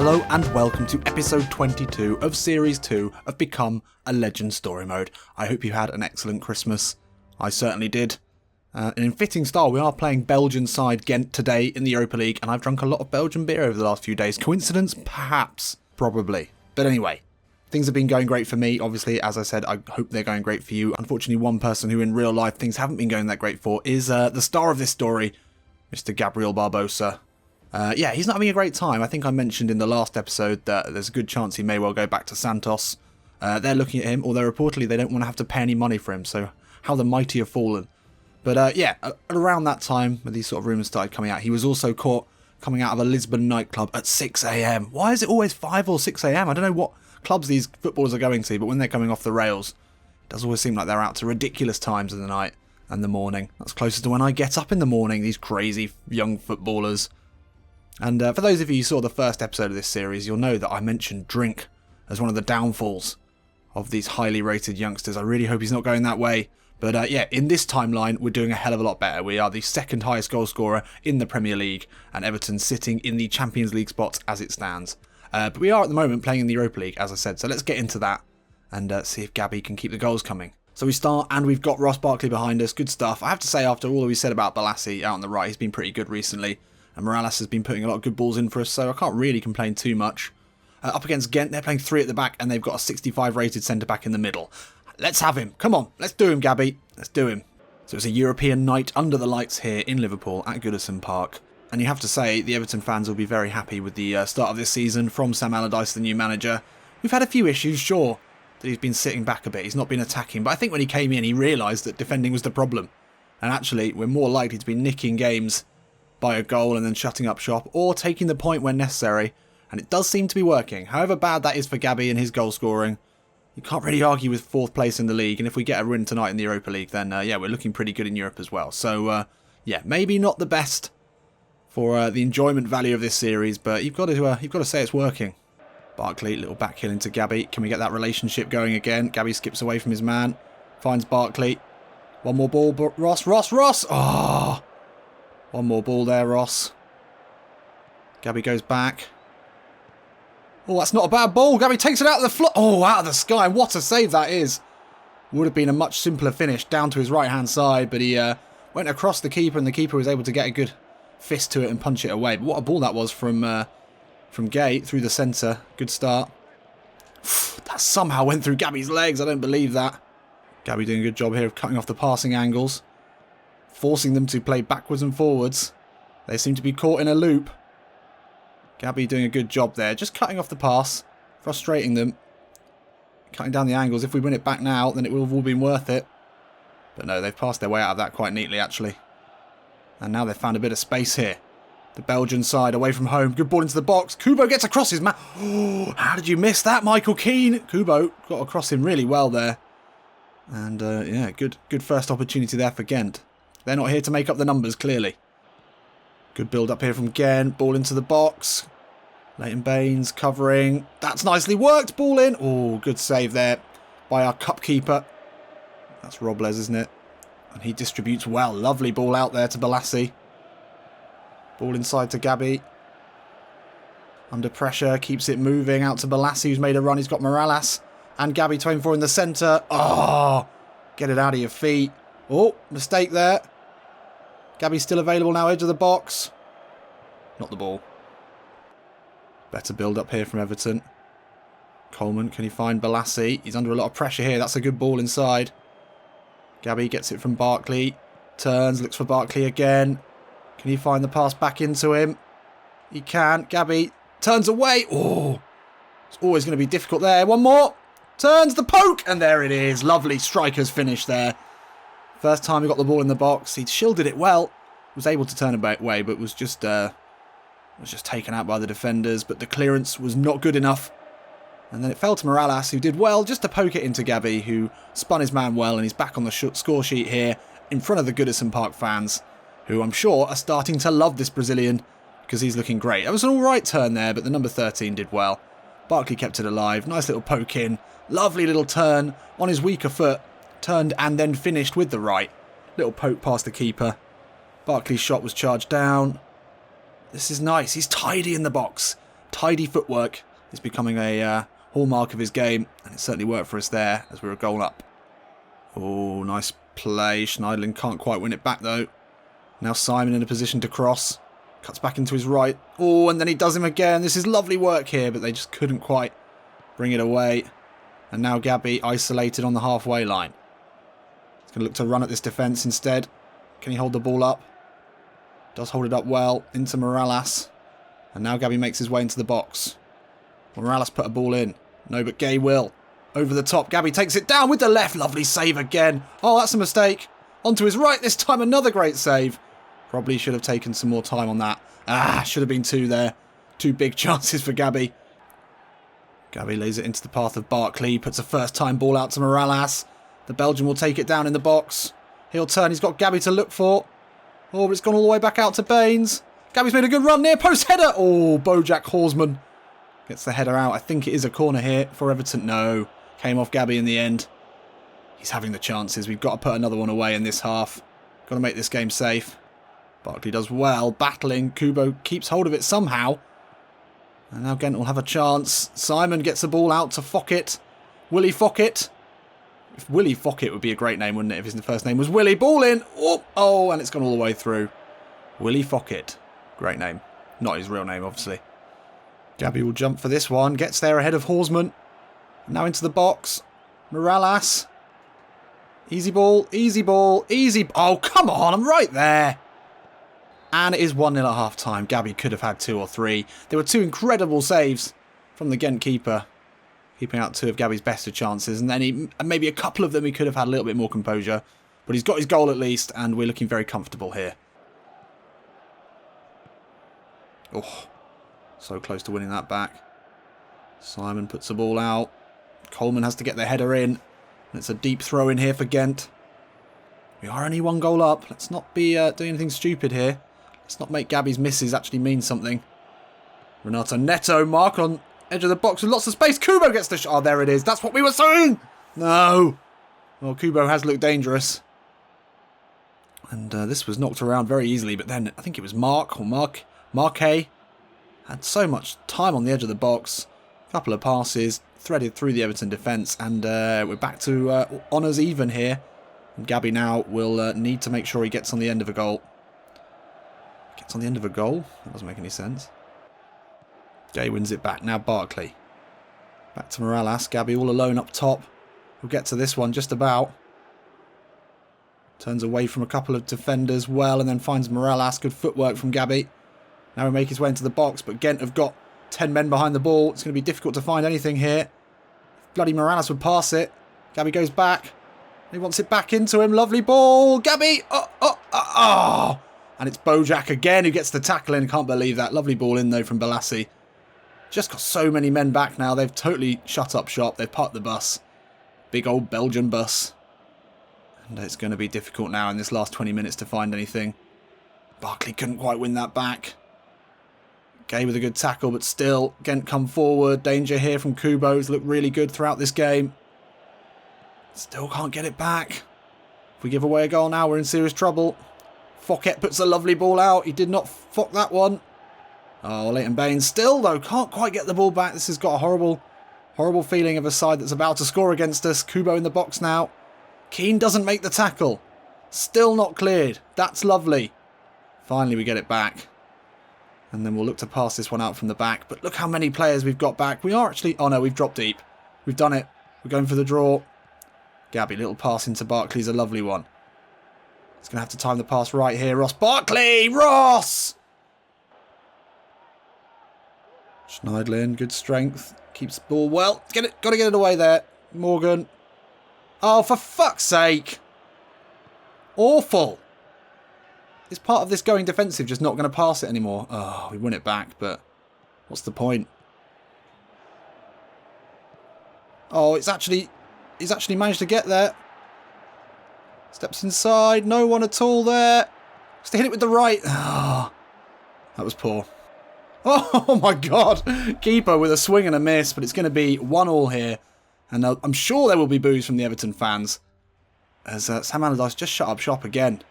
Hello and welcome to episode 22 of series 2 of Become a Legend Story Mode. I hope you had an excellent Christmas. I certainly did. And in fitting style, we are playing Belgian side Ghent today in the Europa League, and I've drunk a lot of Belgian beer over the last few days. Coincidence? Perhaps. Probably. But anyway, things have been going great for me. Obviously, as I said, I hope they're going great for you. Unfortunately, one person who in real life things haven't been going that great for is the star of this story, Mr. Gabriel Barbosa. Yeah, he's not having a great time. I think I mentioned in the last episode that there's a good chance he may well go back to Santos. They're looking at him, although reportedly they don't want to have to pay any money for him, so how the mighty have fallen. But yeah, around that time, when these sort of rumours started coming out, he was also caught coming out of a Lisbon nightclub at 6 a.m. Why is it always 5 or 6 a.m? I don't know what clubs these footballers are going to, but when they're coming off the rails, it does always seem like they're out to ridiculous times of the night and the morning. That's closer to when I get up in the morning, these crazy young footballers. And for those of you who saw the first episode of this series, you'll know that I mentioned drink as one of the downfalls of these highly rated youngsters. I really hope he's not going that way. But yeah, in this timeline, we're doing a hell of a lot better. We are the second highest goal scorer in the Premier League, and Everton sitting in the Champions League spots as it stands. But we are at the moment playing in the Europa League, as I said, so let's get into that and see if Gabi can keep the goals coming. So we start, and we've got Ross Barkley behind us. Good stuff. I have to say, after all we said about Balassi out on the right, he's been pretty good recently. And Morales has been putting a lot of good balls in for us, so I can't really complain too much. Up against Ghent, they're playing 3 at the back, and they've got a 65 rated centre-back in the middle. Let's have him. Come on, let's do him, Gabi. Let's do him. So it's a European night under the lights here in Liverpool at Goodison Park. And you have to say, the Everton fans will be very happy with the start of this season from Sam Allardyce, the new manager. We've had a few issues, sure, that he's been sitting back a bit. He's not been attacking, but I think when he came in, he realised that defending was the problem. And actually, we're more likely to be nicking games by a goal and then shutting up shop, or taking the point when necessary, and it does seem to be working. However bad that is for Gabi and his goal scoring, you can't really argue with 4th place in the league, and if we get a win tonight in the Europa League, then yeah, we're looking pretty good in Europe as well. So yeah, maybe not the best for the enjoyment value of this series, but you've got to say it's working. Barkley, little back heel into Gabi. Can we get that relationship going again? Gabi skips away from his man, finds Barkley. One more ball, but Ross! Oh! One more ball there, Ross. Gabi goes back. Oh, that's not a bad ball. Gabi takes it out of the floor. Oh, out of the sky. What a save that is. Would have been a much simpler finish down to his right-hand side, but he went across the keeper, and the keeper was able to get a good fist to it and punch it away. But what a ball that was from Gate through the centre. Good start. That somehow went through Gabi's legs. I don't believe that. Gabi doing a good job here of cutting off the passing angles, forcing them to play backwards and forwards. They seem to be caught in a loop. Gabi doing a good job there, just cutting off the pass, frustrating them, cutting down the angles. If we win it back now, then it will have all been worth it. But no, they've passed their way out of that quite neatly, actually. And now they've found a bit of space here. The Belgian side away from home. Good ball into the box. Kubo gets across his man. Oh, how did you miss that, Michael Keane? Kubo got across him really well there. And yeah, good first opportunity there for Ghent. They're not here to make up the numbers, clearly. Good build up here from Ghent. Ball into the box. Leighton Baines covering. That's nicely worked. Ball in. Oh, good save there by our cup keeper. That's Robles, isn't it? And he distributes well. Lovely ball out there to Balassi. Ball inside to Gabi. Under pressure. Keeps it moving out to Balassi, who's made a run. He's got Morales and Gabi to aim for in the centre. Oh, get it out of your feet. Oh, mistake there. Gabi's still available now, edge of the box. Not the ball. Better build up here from Everton. Coleman, can he find Balassi? He's under a lot of pressure here. That's a good ball inside. Gabi gets it from Barkley. Turns, looks for Barkley again. Can he find the pass back into him? He can. Gabi turns away. Oh, it's always going to be difficult there. One more. Turns the poke. And there it is. Lovely striker's finish there. First time he got the ball in the box, he shielded it well. Was able to turn it away, but was just taken out by the defenders. But the clearance was not good enough. And then it fell to Morales, who did well just to poke it into Gabi, who spun his man well, and he's back on the score sheet here in front of the Goodison Park fans, who I'm sure are starting to love this Brazilian because he's looking great. It was an alright turn there, but the number 13 did well. Barkley kept it alive. Nice little poke in. Lovely little turn on his weaker foot. Turned and then finished with the right. Little poke past the keeper. Barkley's shot was charged down. This is nice. He's tidy in the box. tidy footwork is becoming a hallmark of his game, and it certainly worked for us there as we were a goal up. Oh, nice play. Schneiderlin can't quite win it back though. Now Simon in a position to cross. Cuts back into his right. Oh, and then he does him again. This is lovely work here, but they just couldn't quite bring it away. And now Gabi isolated on the halfway line. He's going to look to run at this defence instead. Can he hold the ball up? Does hold it up well. Into Morales. And now Gabi makes his way into the box. Morales put a ball in. No, but Gay will. Over the top. Gabi takes it down with the left. Lovely save again. Oh, that's a mistake. Onto his right this time. Another great save. Probably should have taken some more time on that. Should have been 2 there. 2 big chances for Gabi. Gabi lays it into the path of Barkley. Puts a first-time ball out to Morales. The Belgian will take it down in the box. He'll turn. He's got Gabi to look for. Oh, but it's gone all the way back out to Baines. Gabi's made a good run. Near post header. Oh, Bojack Horsman gets the header out. I think it is a corner here for Everton. No. Came off Gabi in the end. He's having the chances. We've got to put another one away in this half. Got to make this game safe. Barkley does well, battling. Kubo keeps hold of it somehow. And now Ghent will have a chance. Simon gets the ball out to Fockett. Willie Fockett. If Willie Fockett would be a great name, wouldn't it, if his first name was Willie. Ball in. Oh, and it's gone all the way through. Willie Fockett. Great name. Not his real name, obviously. Gabi will jump for this one. Gets there ahead of Horsman. Now into the box. Morales. Easy ball. Easy ball. Easy. Oh, come on. I'm right there. And it is 1-0 at half-time. Gabi could have had 2 or 3. There were 2 incredible saves from the Ghent keeper, keeping out 2 of Gabi's better chances. And then maybe a couple of them he could have had a little bit more composure. But he's got his goal at least, and we're looking very comfortable here. Oh, so close to winning that back. Simon puts the ball out. Coleman has to get the header in. And it's a deep throw in here for Ghent. We are only 1 goal up. Let's not be doing anything stupid here. Let's not make Gabi's misses actually mean something. Renato Neto, mark on edge of the box with lots of space. Kubo gets the shot. Oh, there it is. That's what we were saying. No. Well, Kubo has looked dangerous. And this was knocked around very easily. But then I think it was Marque had so much time on the edge of the box. A couple of passes. Threaded through the Everton defence. And we're back to honours even here. And Gabi now will need to make sure he gets on the end of a goal. Gets on the end of a goal? That doesn't make any sense. Gay wins it back. Now Barkley. Back to Morales. Gabi all alone up top. We'll get to this one just about. Turns away from a couple of defenders well and then finds Morales. Good footwork from Gabi. Now we make his way into the box, but Ghent have got 10 men behind the ball. It's going to be difficult to find anything here. If bloody Morales would pass it. Gabi goes back. He wants it back into him. Lovely ball. Gabi. Oh. And it's Bojack again who gets the tackle in. Can't believe that. Lovely ball in though from Balassi. Just got so many men back now. They've totally shut up shop. They've parked the bus. Big old Belgian bus. And it's going to be difficult now in this last 20 minutes to find anything. Barkley couldn't quite win that back. Gay with a good tackle, but still, Ghent come forward. Danger here from Kubo. He's looked really good throughout this game. Still can't get it back. If we give away a goal now, we're in serious trouble. Fockett puts a lovely ball out. He did not fuck that one. Oh, Leighton Baines still, though, can't quite get the ball back. This has got a horrible feeling of a side that's about to score against us. Kubo in the box now. Keane doesn't make the tackle. Still not cleared. That's lovely. Finally, we get it back. And then we'll look to pass this one out from the back. But look how many players we've got back. We are actually... Oh, no, we've dropped deep. We've done it. We're going for the draw. Gabi, little pass into Barkley's a lovely one. He's going to have to time the pass right here. Ross Barkley! Ross! Schneidlin, good strength. Keeps the ball well. Got to get it away there. Morgan. Oh, for fuck's sake. Awful. Is part of this going defensive just not going to pass it anymore? Oh, we win it back, but what's the point? Oh, he's actually managed to get there. Steps inside. No one at all there. Just to hit it with the right. Oh, that was poor. Oh my God. Keeper with a swing and a miss, but it's going to be 1-1 here. And I'm sure there will be boos from the Everton fans. As Sam Allardyce just shut up shop again.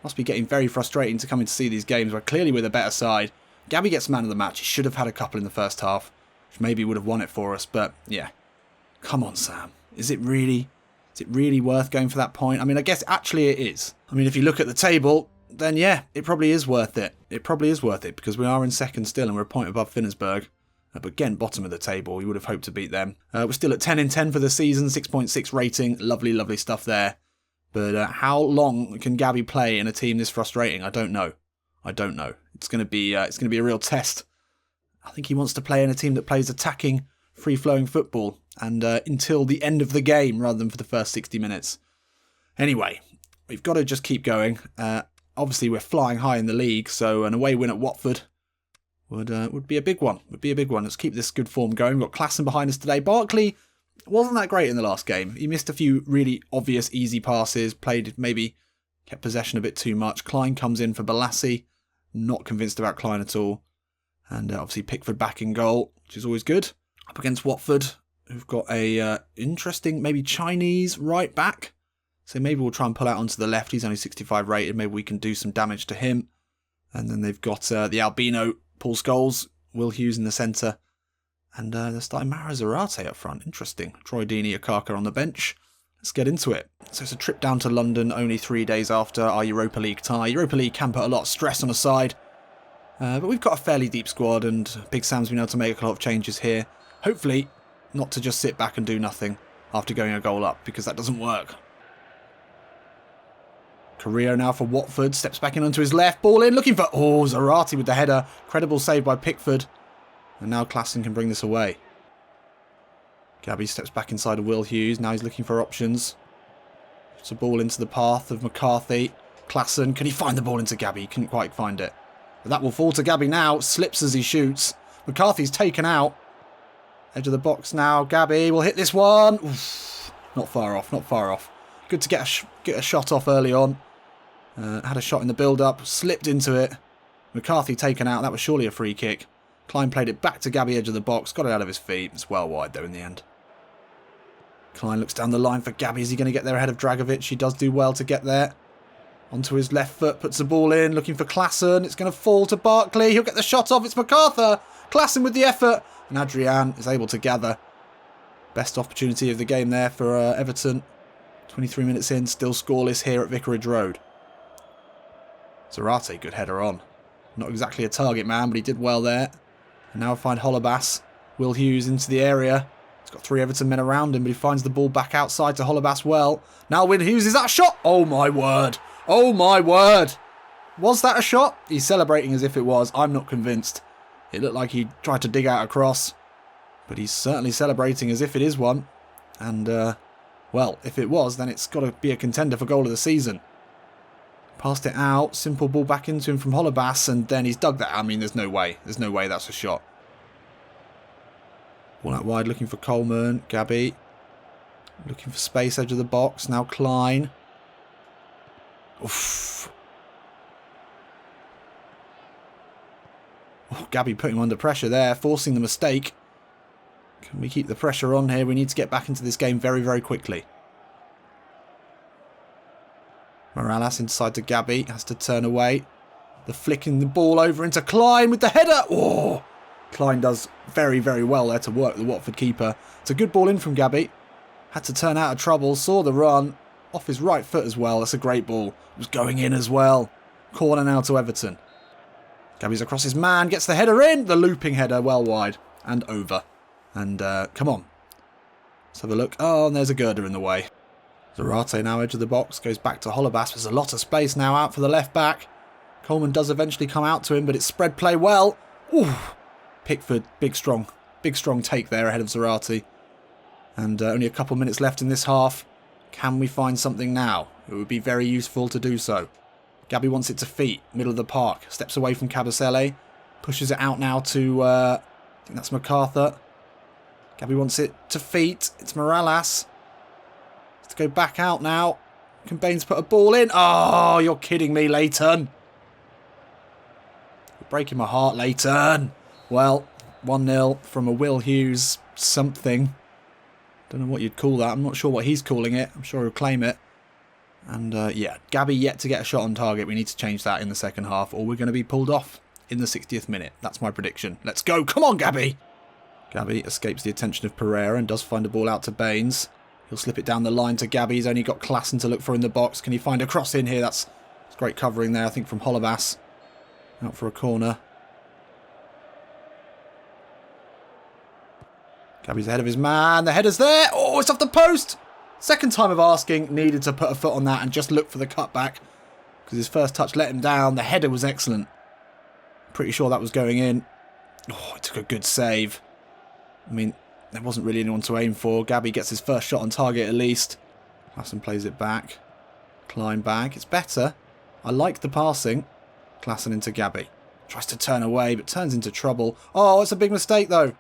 Must be getting very frustrating to come in to see these games where clearly we're the better side. Gabi gets man of the match. He should have had a couple in the first half, which maybe would have won it for us. But yeah, come on, Sam. Is it really worth going for that point? I mean, I guess actually it is. I mean, if you look at the table, then yeah, it probably is worth it. It probably is worth it because we are in second still and we're a point above Finnersburg. But Ghent, bottom of the table, we would have hoped to beat them. We're still at 10 in 10 for the season, 6.6 rating. Lovely, lovely stuff there. But how long can Gabi play in a team this frustrating? I don't know. It's going to be a real test. I think he wants to play in a team that plays attacking, free-flowing football, and until the end of the game rather than for the first 60 minutes. Anyway, we've got to just keep going. Obviously, we're flying high in the league, so an away win at Watford would be a big one. Let's keep this good form going. We've got Klassen behind us today. Barkley wasn't that great in the last game. He missed a few really obvious easy passes, kept possession a bit too much. Klein comes in for Balassi. Not convinced about Klein at all. And obviously Pickford back in goal, which is always good. Up against Watford, who've got a interesting, maybe Chinese right back. So maybe we'll try and pull out onto the left. He's only 65 rated. Maybe we can do some damage to him. And then they've got the albino Paul Scholes, Will Hughes in the centre. And they're starting Mara Zarate up front. Interesting. Troy Deeney, Akaka on the bench. Let's get into it. So it's a trip down to London only 3 days after our Europa League tie. Europa League can put a lot of stress on a side. But we've got a fairly deep squad and Big Sam's been able to make a lot of changes here. Hopefully not to just sit back and do nothing after going a goal up, because that doesn't work. Carrillo now for Watford. Steps back in onto his left. Ball in, looking for... Oh, Zarate with the header. Credible save by Pickford. And now Klassen can bring this away. Gabi steps back inside of Will Hughes. Now he's looking for options. It's a ball into the path of McCarthy. Klassen, can he find the ball into Gabi? He couldn't quite find it. But that will fall to Gabi now. Slips as he shoots. McCarthy's taken out. Edge of the box now. Gabi will hit this one. Oof. Not far off. Good to get a shot off early on. Had a shot in the build-up. Slipped into it. McCarthy taken out. That was surely a free kick. Klein played it back to Gabi, edge of the box. Got it out of his feet. It's well wide though in the end. Klein looks down the line for Gabi. Is he going to get there ahead of Dragovic? He does do well to get there. Onto his left foot. Puts the ball in. Looking for Klassen. It's going to fall to Barkley. He'll get the shot off. It's MacArthur. Klassen with the effort. And Adrian is able to gather. Best opportunity of the game there for Everton. 23 minutes in. Still scoreless here at Vicarage Road. Zarate, good header on. Not exactly a target man, but he did well there. And now we find Holebas. Will Hughes into the area. He's got 3 Everton men around him, but he finds the ball back outside to Holebas well. Now Will Hughes, is that a shot? Oh my word. Oh my word. Was that a shot? He's celebrating as if it was. I'm not convinced. It looked like he tried to dig out a cross. But he's certainly celebrating as if it is one. And, well, if it was, then it's got to be a contender for goal of the season. Passed it out. Simple ball back into him from Holebas. And then he's dug that. I mean, there's no way. There's no way that's a shot. Ball out wide looking for Coleman. Gabi. Looking for space edge of the box. Now Klein. Oof. Oh, Gabi putting him under pressure there. Forcing the mistake. Can we keep the pressure on here? We need to get back into this game very, very quickly. Morales inside to Gabi. Has to turn away. The flicking the ball over into Klein with the header. Oh! Klein does very, very well there to work the Watford keeper. It's a good ball in from Gabi. Had to turn out of trouble. Saw the run. Off his right foot as well. That's a great ball. It was going in as well. Corner now to Everton. Gabi's across his man. Gets the header in. The looping header well wide. And over. And come on. Let's have a look. Oh, and there's a girder in the way. Zarate now edge of the box. Goes back to Holebas. There's a lot of space now out for the left back. Coleman does eventually come out to him, but it's spread play well. Ooh. Pickford, big strong take there ahead of Zarate. And only a couple minutes left in this half. Can we find something now? It would be very useful to do so. Gabi wants it to feet, middle of the park. Steps away from Cabasele. Pushes it out now to, I think that's MacArthur. Gabi wants it to feet. It's Morales. Let's go back out now. Can Baines put a ball in? Oh, you're kidding me, Leighton. You're breaking my heart, Leighton. Well, 1-0 from a Will Hughes something. Don't know what you'd call that. I'm not sure what he's calling it. I'm sure he'll claim it. And yeah, Gabi yet to get a shot on target. We need to change that in the second half or we're going to be pulled off. in the 60th minute. That's my prediction. Let's go. Come on, Gabi. Gabi escapes the attention of Pereira and does find a ball out to Baines. He'll slip it down the line to Gabi. He's only got Klassen to look for in the box. Can he find a cross in here? That's great covering there, I think, from Hollebass. Out for a corner. Gabi's ahead of his man. The header's there. Oh, it's off the post. Second time of asking. Needed to put a foot on that and just look for the cutback. Because his first touch let him down. The header was excellent. Pretty sure that was going in. Oh, it took a good save. I mean, there wasn't really anyone to aim for. Gabi gets his first shot on target at least. Klassen plays it back. Climb back. It's better. I like the passing. Klassen into Gabi. Tries to turn away, but turns into trouble. Oh, it's a big mistake, though.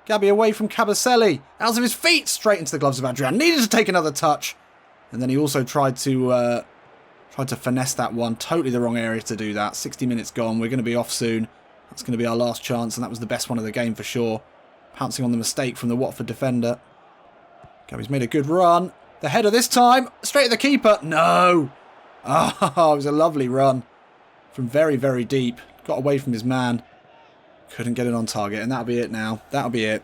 Gabi away from Cabaselli. Out of his feet. Straight into the gloves of Adrian. Needed to take another touch. And then he also tried to finesse that one. Totally the wrong area to do that. 60 minutes gone. We're going to be off soon. That's going to be our last chance, and that was the best one of the game for sure. Pouncing on the mistake from the Watford defender. Gabi's made a good run. The header this time. Straight at the keeper. No. Oh, it was a lovely run. From very, very deep. Got away from his man. Couldn't get it on target, and that'll be it now. That'll be it.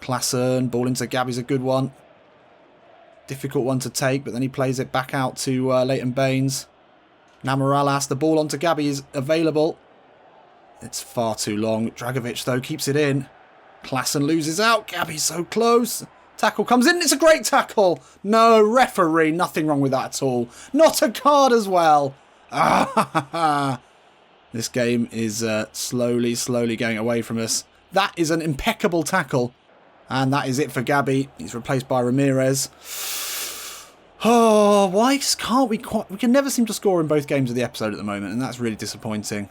Klassen, ball into Gabi's a good one. Difficult one to take, but then he plays it back out to Leighton Baines. Namaralas, the ball onto Gabi is available. It's far too long. Dragovic, though, keeps it in. Klassen loses out. Gabi's so close. Tackle comes in. It's a great tackle. No, referee. Nothing wrong with that at all. Not a card as well. Ah, this game is slowly going away from us. That is an impeccable tackle. And that is it for Gabi. He's replaced by Ramirez. Oh, why can't we quite... We can never seem to score in both games of the episode at the moment, and that's really disappointing.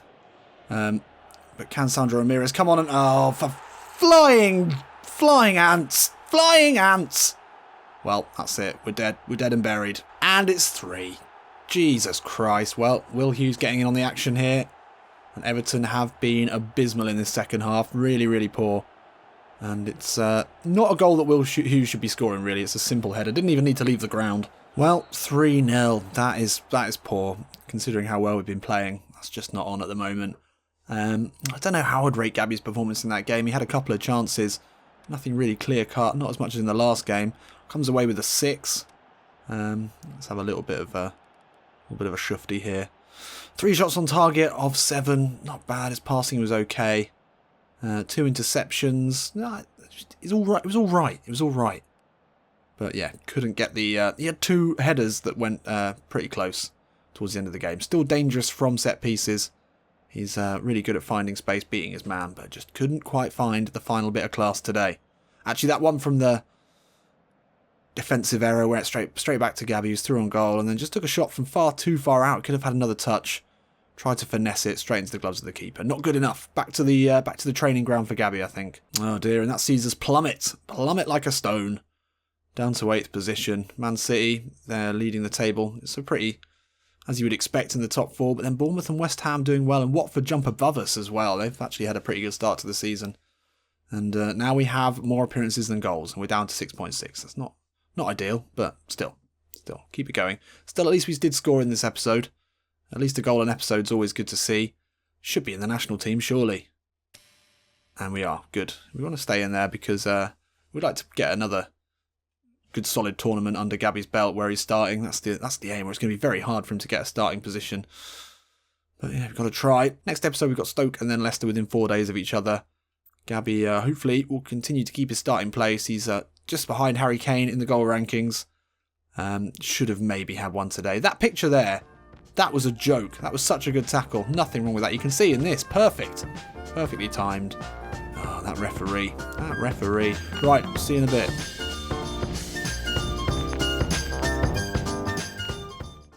But can Sandro Ramirez come on and... Oh, for flying ants. Flying ants. Well, that's it. We're dead. We're dead and buried. And it's 3. Jesus Christ. Well, Will Hughes getting in on the action here. And Everton have been abysmal in this second half. Really, really poor. And it's not a goal that Will Hughes should be scoring, really. It's a simple header. Didn't even need to leave the ground. Well, 3-0. That is poor, considering how well we've been playing. That's just not on at the moment. I don't know how I'd rate Gabi's performance in that game. He had a couple of chances. Nothing really clear-cut. Not as much as in the last game. Comes away with a 6. Let's have a little bit of a shufty here. 3 shots on target of 7. Not bad. His passing was okay. 2 interceptions. No, it's all right. It was all right. But yeah, couldn't get the... he had 2 headers that went pretty close towards the end of the game. Still dangerous from set pieces. He's really good at finding space, beating his man, but just couldn't quite find the final bit of class today. Actually, that one from the defensive error went straight back to Gabi, who's through on goal, and then just took a shot from too far out. Could have had another touch. Tried to finesse it straight into the gloves of the keeper. Not good enough. Back to the training ground for Gabi, I think. Oh dear, and that sees us plummet like a stone, down to 8th position. Man City, they're leading the table. It's a pretty, as you would expect, in the top 4. But then Bournemouth and West Ham doing well, and Watford jump above us as well. They've actually had a pretty good start to the season, and now we have more appearances than goals, and we're down to 6.6. That's not ideal, but still keep it going. Still, at least we did score in this episode. At least a goal an episode's always good to see. Should be in the national team, surely. And we are. Good. We want to stay in there because we'd like to get another good solid tournament under Gabi's belt where he's starting. That's the aim, where it's going to be very hard for him to get a starting position. But yeah, we've got to try. Next episode, we've got Stoke and then Leicester within 4 days of each other. Gabi, hopefully, will continue to keep his starting place. He's just behind Harry Kane in the goal rankings. Should have maybe had one today. That picture there, that was a joke. That was such a good tackle. Nothing wrong with that. You can see in this. Perfect. Perfectly timed. Oh, that referee. Right, see you in a bit.